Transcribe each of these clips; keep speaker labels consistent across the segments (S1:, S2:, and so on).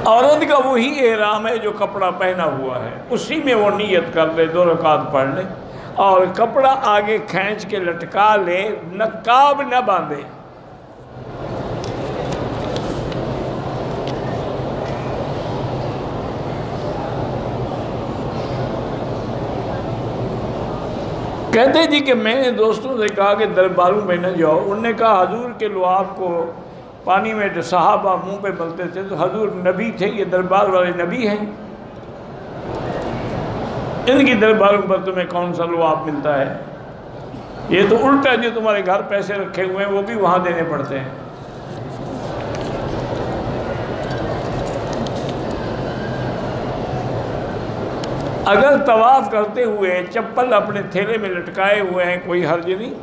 S1: عورت کا وہی احرام ہے جو کپڑا پہنا ہوا ہے، اسی میں وہ نیت کر لے، 2 رکعت پڑھ لے، اور کپڑا آگے کھینچ کے لٹکا لے، نقاب نہ باندھے۔ کہتے جی کہ میں نے دوستوں سے کہا کہ درباروں میں نہ جاؤ، انہوں نے کہا حضور کے لعاب کو پانی میں جو صحابہ منہ پہ ملتے تھے تو حضور نبی تھے، یہ دربار والے نبی ہیں، ان کی درباروں پر تمہیں کون سا لعاب ملتا ہے؟ یہ تو الٹا، جو تمہارے گھر پیسے رکھے ہوئے ہیں وہ بھی وہاں دینے پڑتے ہیں۔ اگر طواف کرتے ہوئے چپل اپنے تھیلے میں لٹکائے ہوئے ہیں کوئی حرج نہیں۔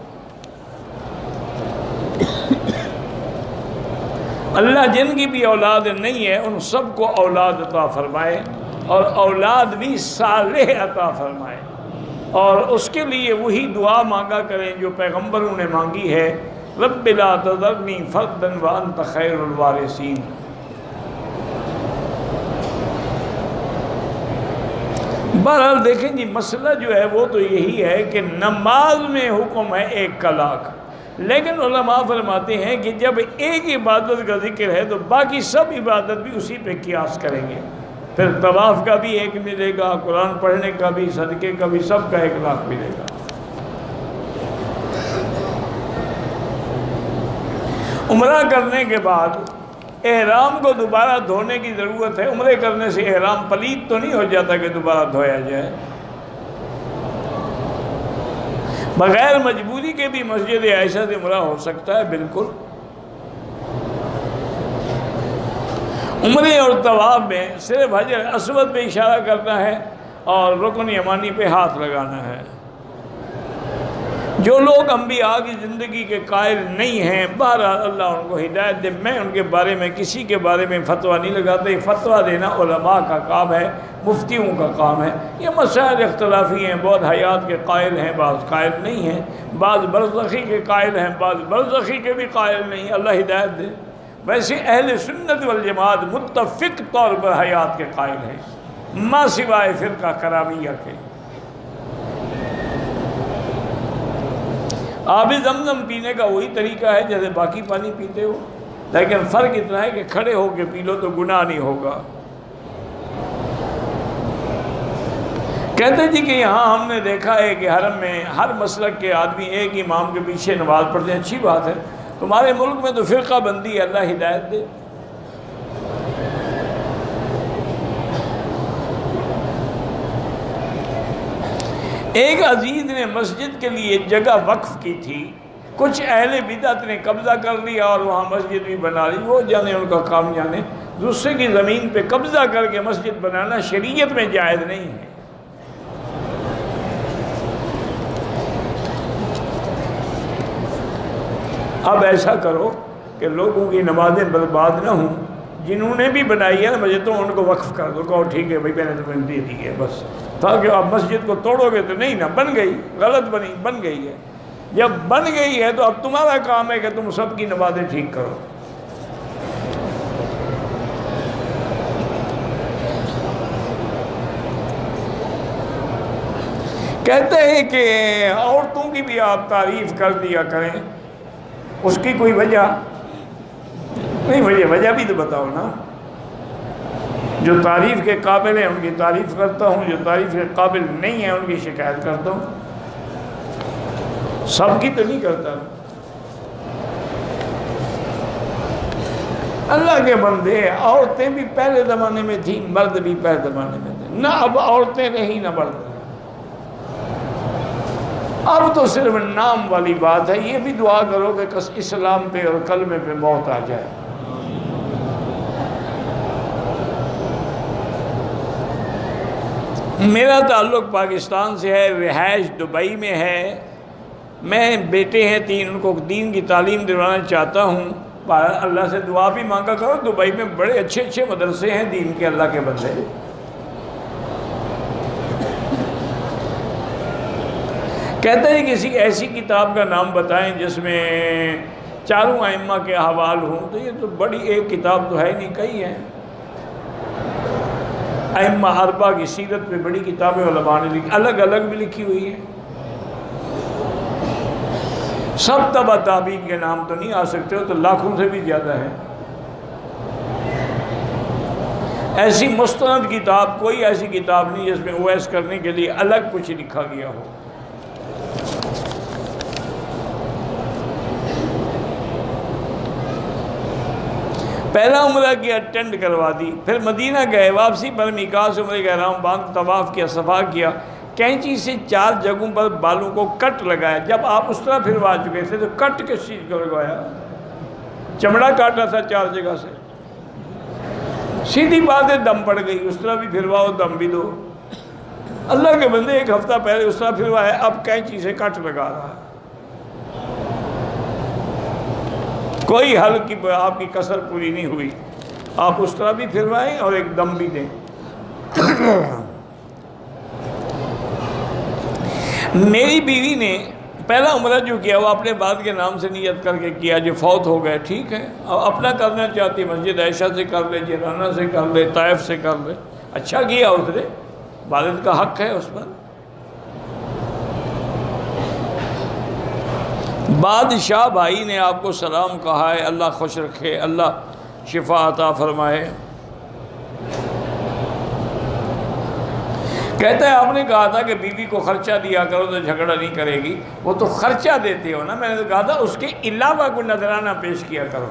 S1: اللہ جن کی بھی اولاد نہیں ہے ان سب کو اولاد عطا فرمائے، اور اولاد بھی صالح عطا فرمائے، اور اس کے لیے وہی دعا مانگا کریں جو پیغمبروں نے مانگی ہے، رب لا تذرنی فردا وانت خیر الوارثین۔ بہرحال دیکھیں جی، مسئلہ جو ہے وہ تو یہی ہے کہ نماز میں حکم ہے 1 کا لاکھ، لیکن علماء فرماتے ہیں کہ جب ایک عبادت کا ذکر ہے تو باقی سب عبادت بھی اسی پہ قیاس کریں گے، پھر طواف کا بھی 1 ملے گا، قرآن پڑھنے کا بھی، صدقے کا بھی، سب کا 1 لاکھ ملے گا۔ عمرہ کرنے کے بعد احرام کو دوبارہ دھونے کی ضرورت ہے۔ عمرے کرنے سے احرام پلید تو نہیں ہو جاتا کہ دوبارہ دھویا جائے؟ بغیر مجبوری کے بھی مسجد عائشہ سے عمرہ ہو سکتا ہے، بالکل۔ عمرے اور طواف میں صرف حجر اسود پہ اشارہ کرنا ہے اور رکن یمانی پہ ہاتھ لگانا ہے۔ جو لوگ انبیاء کی زندگی کے قائل نہیں ہیں، بہرحال اللہ ان کو ہدایت دے، میں ان کے بارے میں کسی کے بارے میں فتویٰ نہیں لگاتا، یہ فتویٰ دینا علماء کا کام ہے، مفتیوں کا کام ہے۔ یہ مسائل اختلافی ہیں، بعض حیات کے قائل ہیں، بعض قائل نہیں ہیں، بعض برزخی کے قائل ہیں، بعض برزخی کے بھی قائل نہیں، اللہ ہدایت دے۔ ویسے اہل سنت والجماعت متفق طور پر حیات کے قائل ہیں، ما سوائے فرقہ کرامیہ کے۔ آب زمزم پینے کا وہی طریقہ ہے جیسے باقی پانی پیتے ہو، لیکن فرق اتنا ہے کہ کھڑے ہو کے پی لو تو گناہ نہیں ہوگا۔ کہتے جی کہ یہاں ہم نے دیکھا ہے کہ حرم میں ہر مسلک کے آدمی ایک امام کے پیچھے نماز پڑھتے ہیں، اچھی بات ہے۔ تمہارے ملک میں تو فرقہ بندی ہے، اللہ ہدایت دے۔ ایک عزیز نے مسجد کے لیے جگہ وقف کی تھی، کچھ اہل بدعت نے قبضہ کر لیا اور وہاں مسجد بھی بنا لی، وہ جانے ان کا کام جانے۔ دوسرے کی زمین پہ قبضہ کر کے مسجد بنانا شریعت میں جائز نہیں ہے۔ اب ایسا کرو کہ لوگوں کی نمازیں برباد نہ ہوں، جنہوں نے بھی بنائی ہے مجھے تو ان کو وقف کر دو، کہو ٹھیک ہے بھائی میں نے تمہیں دے دی ہے بس، تاکہ آپ مسجد کو توڑو گے تو نہیں نا، بن گئی، غلط بنی، بن گئی ہے۔ جب بن گئی ہے تو اب تمہارا کام ہے کہ تم سب کی نمازیں ٹھیک کرو۔ کہتے ہیں کہ عورتوں کی بھی آپ تعریف کر دیا کریں، اس کی کوئی وجہ نہیں، وجہ بھی تو بتاؤ نا۔ جو تعریف کے قابل ہیں ان کی تعریف کرتا ہوں، جو تعریف کے قابل نہیں ہیں ان کی شکایت کرتا ہوں، سب کی تو نہیں کرتا۔ اللہ کے بندے، عورتیں بھی پہلے زمانے میں تھیں، مرد بھی پہلے زمانے میں تھے، نہ اب عورتیں رہیں نہ مرد، اب تو صرف نام والی بات ہے۔ یہ بھی دعا کرو کہ اسلام پہ اور کلمے پہ موت آ جائے۔ میرا تعلق پاکستان سے ہے، رہائش دبئی میں ہے، میں بیٹے ہیں 3، ان کو دین کی تعلیم دلوانا چاہتا ہوں۔ اللہ سے دعا بھی مانگا کرو، دبئی میں بڑے اچھے اچھے مدرسے ہیں دین کے، اللہ کے بندے۔ کہتے ہیں کسی ایسی کتاب کا نام بتائیں جس میں چاروں ائمہ کے احوال ہوں، تو یہ تو بڑی ایک کتاب تو ہے نہیں، کئی ہیں۔ ائمہ اربعہ کی سیرت پہ بڑی کتابیں علماء نے لکھی، الگ الگ بھی لکھی ہوئی ہیں۔ سب تبع تابعین کے نام تو نہیں آ سکتے، ہو تو لاکھوں سے بھی زیادہ ہے۔ ایسی مستند کتاب، کوئی ایسی کتاب نہیں جس میں اویس کرنے کے لیے الگ کچھ لکھا گیا ہو۔ پہلا عمرہ کیا، اٹینڈ کروا دی، پھر مدینہ گئے، واپسی پر میقات سے عمرہ کے احرام باندھ، طواف کیا، صفا کیا، کینچی سے 4 جگہوں پر بالوں کو کٹ لگایا۔ جب آپ اس طرح پھروا چکے تھے تو کٹ کس چیز کو لگوایا؟ چمڑا کاٹا تھا 4 جگہ سے، سیدھی بات ہے، دم پڑ گئی، اس طرح بھی پھرواؤ، دم بھی دو۔ اللہ کے بندے 1 ہفتہ پہلے اس طرح پھروایا، اب کینچی سے کٹ لگا رہا ہے۔ کوئی حل کی آپ کی کسر پوری نہیں ہوئی، آپ اس طرح بھی پھروائیں اور ایک دم بھی دیں۔ میری بیوی نے پہلا عمرہ جو کیا وہ اپنے بعد کے نام سے نیت کر کے کیا، جو فوت ہو گئے، ٹھیک ہے، اب اپنا کرنا چاہتی مسجد عائشہ سے کر لے، جیرانہ سے کر لے، طائف سے کر لے، اچھا کیا اس نے، والد کا حق ہے اس پر۔ بادشاہ بھائی نے آپ کو سلام کہا ہے، اللہ خوش رکھے، اللہ شفا عطا فرمائے۔ کہتا ہے آپ نے کہا تھا کہ بیوی کو خرچہ دیا کرو تو جھگڑا نہیں کرے گی، وہ تو خرچہ دیتے ہو نا، میں نے تو کہا تھا اس کے علاوہ کوئی نذرانہ پیش کیا کرو۔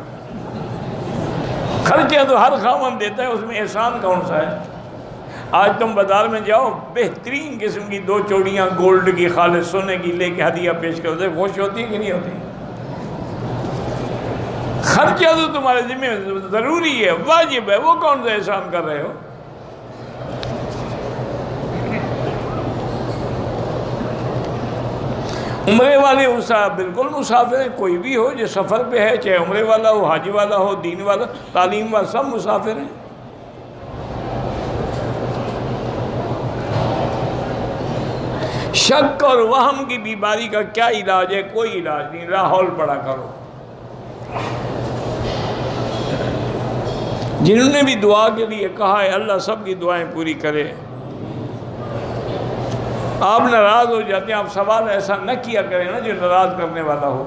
S1: خرچہ تو ہر خاوند دیتا ہے، اس میں احسان کون سا ہے؟ آج تم بازار میں جاؤ، بہترین قسم کی 2 چوڑیاں گولڈ کی خالص سونے کی لے کے ہدیہ پیش کرتے، خوش ہوتی کہ نہیں ہوتی؟ خرچہ تو تمہارے ذمہ ضروری ہے، واجب ہے، وہ کون سا احسان کر رہے ہو؟ عمرے والے بالکل مسافر ہیں، کوئی بھی ہو جو سفر پہ ہے، چاہے عمرے والا ہو، حاجی والا ہو، دین والا، تعلیم والا، سب مسافر ہیں۔ شک اور وہم کی بیماری کا کیا علاج ہے؟ کوئی علاج نہیں، لاحول پڑا کرو۔ جنہوں نے بھی دعا کے لیے کہا ہے، اللہ سب کی دعائیں پوری کرے۔ آپ ناراض ہو جاتے ہیں، آپ سوال ایسا نہ کیا کریں نا جو ناراض کرنے والا ہو۔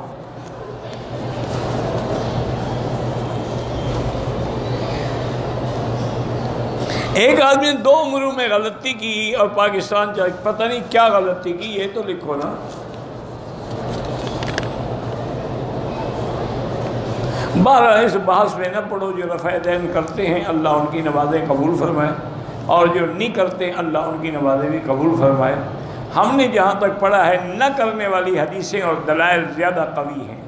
S1: ایک آدمی نے 2 عمروں میں غلطی کی اور پاکستان جا، پتہ نہیں کیا غلطی کی، یہ تو لکھو نا۔ بہرحال اس بحث میں نہ پڑھو، جو رفع دین کرتے ہیں اللہ ان کی نمازیں قبول فرمائے، اور جو نہیں کرتے اللہ ان کی نمازیں بھی قبول فرمائے۔ ہم نے جہاں تک پڑھا ہے، نہ کرنے والی حدیثیں اور دلائل زیادہ قوی ہیں۔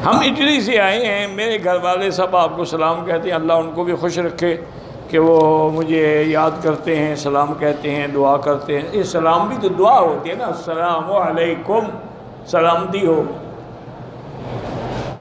S1: ہم اٹلی سے آئے ہیں، میرے گھر والے سب آپ کو سلام کہتے ہیں، اللہ ان کو بھی خوش رکھے کہ وہ مجھے یاد کرتے ہیں، سلام کہتے ہیں، دعا کرتے ہیں۔ یہ سلام بھی تو دعا ہوتی ہے نا، السلام علیکم، سلامتی ہو۔